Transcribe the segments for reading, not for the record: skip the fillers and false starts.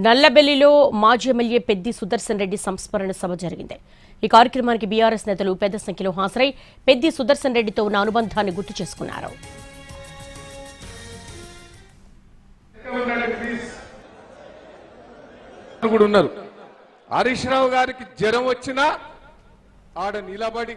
నల్లబెల్లిలో మాజీ ఎమ్మెల్యే పెద్ది సుదర్శన్ రెడ్డి సంస్మరణ సభ జరిగింది. ఈ కార్యక్రమానికి బీఆర్ఎస్ నేతలు పెద్ద సంఖ్యలో హాజరై పెద్ది సుదర్శన్ రెడ్డితో ఉన్న అనుబంధాన్ని గుర్తు చేసుకున్నారు. హరీష్ రావు గారికి జ్వరం వచ్చినా ఆడ నిలబడి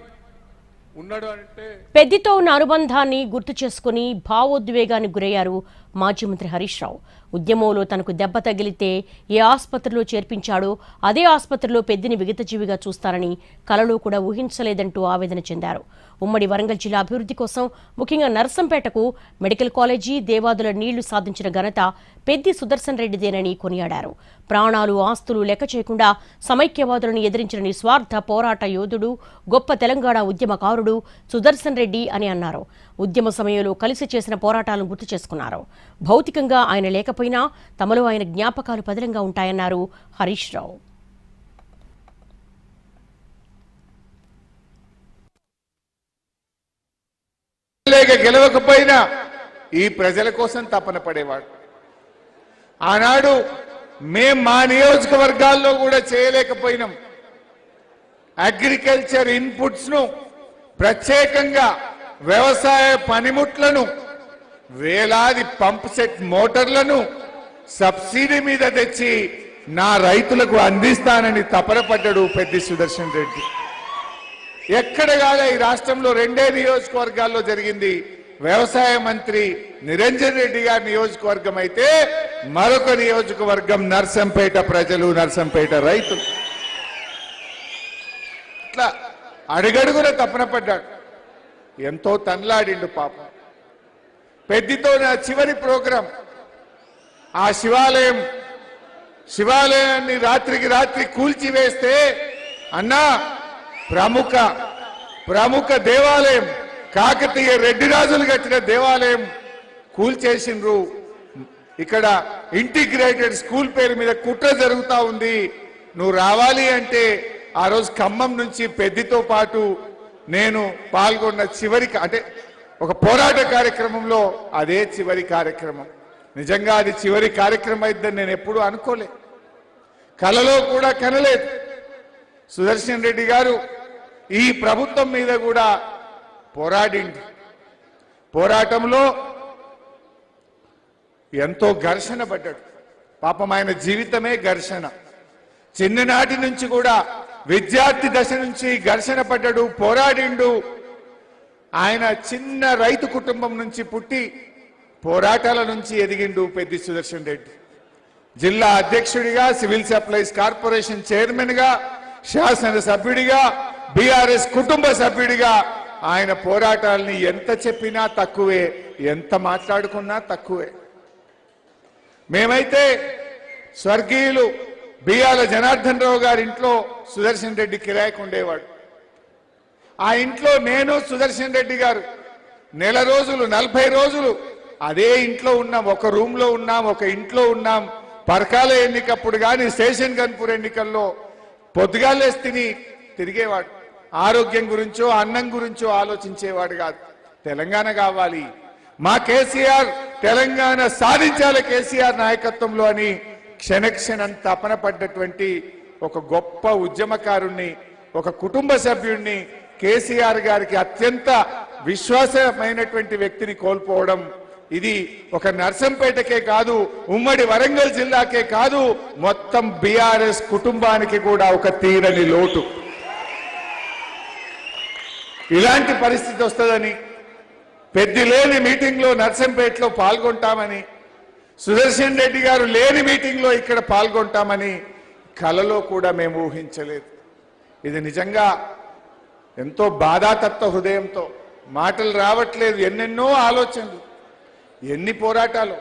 ఉన్నాడు అంటే పెద్దితో ఉన్న అనుబంధాన్ని గుర్తు చేసుకుని భావోద్వేగానికి గురయ్యారు మాజీ మంత్రి హరీష్ రావు. ఉద్యమంలో తనకు దెబ్బ తగిలితే ఏ ఆసుపత్రిలో చేర్పించాడో అదే ఆసుపత్రిలో పెద్దిని విగతజీవిగా చూస్తారని కలలో కూడా ఊహించలేదంటూ ఆవేదన చెందారు. ఉమ్మడి వరంగల్ జిల్లా అభివృద్ధి కోసం ముఖ్యంగా నర్సంపేటకు మెడికల్ కాలేజీ, దేవాదుల నీళ్లు సాధించిన ఘనత పెద్ది సుదర్శన్ రెడ్డిదేనని కొనియాడారు. ప్రాణాలు, ఆస్తులు లెక్క చేయకుండా సమైక్యవాదులను ఎదిరించిన నిస్వార్థ పోరాట యోధుడు, గొప్ప తెలంగాణ ఉద్యమకారుడు సుదర్శన్ రెడ్డి అని అన్నారు. ఉద్యమ సమయంలో కలిసి చేసిన పోరాటాలను గుర్తు చేసుకున్నారు. భౌతికంగా ఆయన లేకపోయినా తమలో ఆయన జ్ఞాపకాలు పదిలంగా ఉంటాయన్నారు హరీష్ రావు. గెలవకపోయినా ఈ ప్రజల కోసం తపన పడేవాడు. ఆనాడు మేం మా నియోజకవర్గాల్లో కూడా చేయలేకపోయినాం. అగ్రికల్చర్ ఇన్పుట్స్ ను, ప్రత్యేకంగా వ్యవసాయ పనిముట్లను, వేలాది పంప్ సెట్ మోటార్లను సబ్సిడీ మీద తెచ్చి నా రైతులకు అందిస్తానని తపనపడ్డాడు పెద్ది సుదర్శన్ రెడ్డి. ఎక్కడ కాలే ఈ రాష్ట్రంలో రెండే నియోజకవర్గాల్లో జరిగింది. వ్యవసాయ మంత్రి నిరంజన్ రెడ్డి గారి నియోజకవర్గం అయితే మరొక నియోజకవర్గం నర్సంపేట ప్రజలు, నర్సంపేట రైతులు. ఇట్లా అడుగడుగున తపన పడ్డాడు. ఎంతో తన్లాడిండు పాపం. పెద్దితో నా చివరి ప్రోగ్రాం ఆ శివాలయాన్ని రాత్రికి రాత్రి కూల్చివేస్తే, అన్నా ప్రముఖ దేవాలయం, కాకతీయ రెడ్డి రాజులు కట్టిన దేవాలయం కూల్చేసిండ్రు. ఇక్కడ ఇంటిగ్రేటెడ్ స్కూల్ పేరు మీద కుట్ర జరుగుతా ఉంది. నువ్వు రావాలి అంటే ఆ రోజు ఖమ్మం నుంచి పెద్దితో పాటు నేను పాల్గొన్న అంటే ఒక పోరాట కార్యక్రమంలో అదే చివరి కార్యక్రమం. నిజంగా అది చివరి కార్యక్రమం అయిద్దని నేను ఎప్పుడూ అనుకోలే, కలలో కూడా కనలేదు. సుదర్శన్ రెడ్డి గారు ఈ ప్రభుత్వం మీద కూడా పోరాడింది. పోరాటంలో ఎంతో ఘర్షణ పడ్డాడు. పాపం ఆయన జీవితమే ఘర్షణ. చిన్ననాటి నుంచి కూడా విద్యార్థి దశ నుంచి ఘర్షణ పడ్డాడు, పోరాడిండు. ఆయన చిన్న రైతు కుటుంబం నుంచి పుట్టి పోరాటాల నుంచి ఎదిగిండు పెద్ది సుదర్శన్ రెడ్డి. జిల్లా అధ్యక్షుడిగా, సివిల్ సప్లైస్ కార్పొరేషన్ చైర్మన్ గా, శాసనసభ్యుడిగా, బీఆర్ఎస్ కుటుంబ సభ్యుడిగా ఆయన పోరాటాలని ఎంత చెప్పినా తక్కువే, ఎంత మాట్లాడుకున్నా తక్కువే. మేమైతే స్వర్గీయులు బియ్యాల జనార్దన్ రావు గారి ఇంట్లో సుదర్శన్ రెడ్డి కిరాయికి ఉండేవాడు. ఆ ఇంట్లో నేను, సుదర్శన్ రెడ్డి గారు నెల రోజులు, 40 రోజులు అదే ఇంట్లో ఉన్నాం. ఒక రూమ్ లో ఉన్నాం, ఒక ఇంట్లో ఉన్నాం. పరకాల ఎన్నికప్పుడు కానీ, స్టేషన్ గన్పూర్ ఎన్నికల్లో పొద్దుగాలేసి తిరిగేవాడు. ఆరోగ్యం గురించో అన్నం గురించో ఆలోచించేవాడు కాదు. తెలంగాణ కావాలి, మా కేసీఆర్ తెలంగాణ సాధించాలి కేసీఆర్ నాయకత్వంలో అని క్షణక్షణం తపన పడ్డటువంటి ఒక గొప్ప ఉద్యమకారుణ్ణి, ఒక కుటుంబ సభ్యుణ్ణి, కేసీఆర్ గారికి అత్యంత విశ్వాసమైనటువంటి వ్యక్తిని కోల్పోవడం ఇది ఒక నర్సంపేటకే కాదు, ఉమ్మడి వరంగల్ జిల్లాకే కాదు, మొత్తం బీఆర్ఎస్ కుటుంబానికి కూడా ఒక తీరని లోటు. ఇలాంటి పరిస్థితి వస్తుందని, పెద్ది లేని మీటింగ్లో నర్సంపేటలో పాల్గొంటామని, సుదర్శన్ రెడ్డి గారు లేని మీటింగ్లో ఇక్కడ పాల్గొంటామని కలలో కూడా మేము ఊహించలేదు. ఇది నిజంగా ఎంతో బాధాతత్వ హృదయంతో, మాటలు రావట్లేదు, ఎన్నెన్నో ఆలోచనలు, ఎన్ని పోరాటాలు.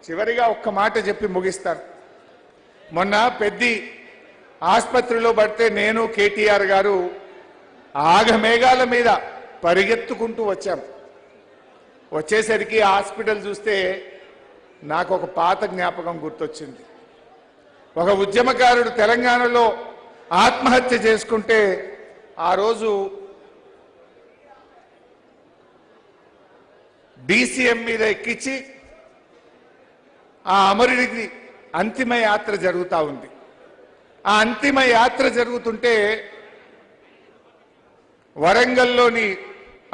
చివరిగా ఒక్క మాట చెప్పి ముగిస్తాను. మొన్న పెద్ది ఆసుపత్రిలో పడితే నేను, కేటీఆర్ గారు ఆగమేఘాల మీద పరిగెత్తుకుంటూ వచ్చాం. వచ్చేసరికి హాస్పిటల్ చూస్తే నాకు ఒక పాత జ్ఞాపకం గుర్తొచ్చింది. ఒక ఉద్యమకారుడు తెలంగాణలో ఆత్మహత్య చేసుకుంటే ఆ రోజు డీసీఎం మీద ఎక్కించి ఆ అమరుడికి అంతిమ యాత్ర జరుగుతూ ఉంది. ఆ అంతిమ యాత్ర జరుగుతుంటే వరంగల్లోని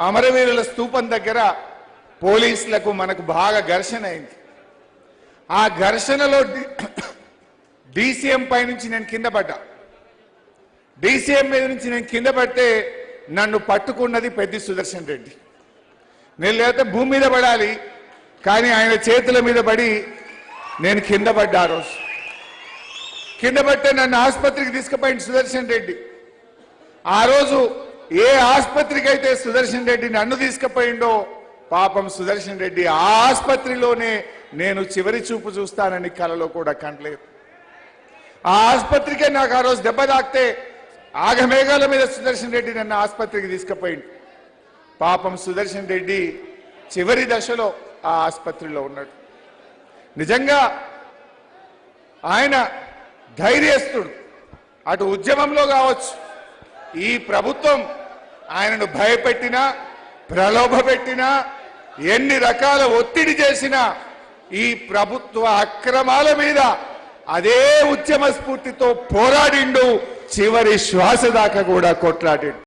అమరవీరుల స్తూపం దగ్గర పోలీసులకు మనకు బాగా ఘర్షణ అయింది. ఆ ఘర్షణలో డీసీఎం పై నుంచి నేను కింద పడ్డా. డీసీఎం మీద నుంచి నేను కింద పడితే నన్ను పట్టుకున్నది పెద్ది సుదర్శన్ రెడ్డి. నేను లేకపోతే భూమి మీద పడాలి, కానీ ఆయన చేతుల మీద పడి నేను కింద పడ్డా. ఆ రోజు కింద పడితే నన్ను ఆసుపత్రికి తీసుకుపోయింది సుదర్శన్ రెడ్డి. ఆ రోజు ఏ ఆసుపత్రికి అయితే సుదర్శన్ రెడ్డి నన్ను తీసుకుపోయిండో పాపం సుదర్శన్ రెడ్డి ఆ ఆసుపత్రిలోనే నేను చివరి చూపు చూస్తానని కలలో కూడా కనలేదు. ఆ ఆసుపత్రికే నాకు ఆ రోజు దెబ్బ తాకితే ఆగమేఘాల మీద సుదర్శన్ రెడ్డి నన్ను ఆసుపత్రికి తీసుకుపోయింది. పాపం సుదర్శన్ రెడ్డి చివరి దశలో ఆ ఆసుపత్రిలో ఉన్నాడు. నిజంగా ఆయన ధైర్యస్తుడు. అటు ఉద్యమంలో కావచ్చు, ఈ ప్రభుత్వం ఆయనను భయపెట్టినా ప్రలోభపెట్టినా ఎన్ని రకాల ఒత్తిడి చేసినా ఈ ప్రభుత్వ అక్రమాల మీద అదే ఉద్యమ స్ఫూర్తితో పోరాడిండు, చివరి శ్వాస దాకా కూడా కొట్లాడిండు.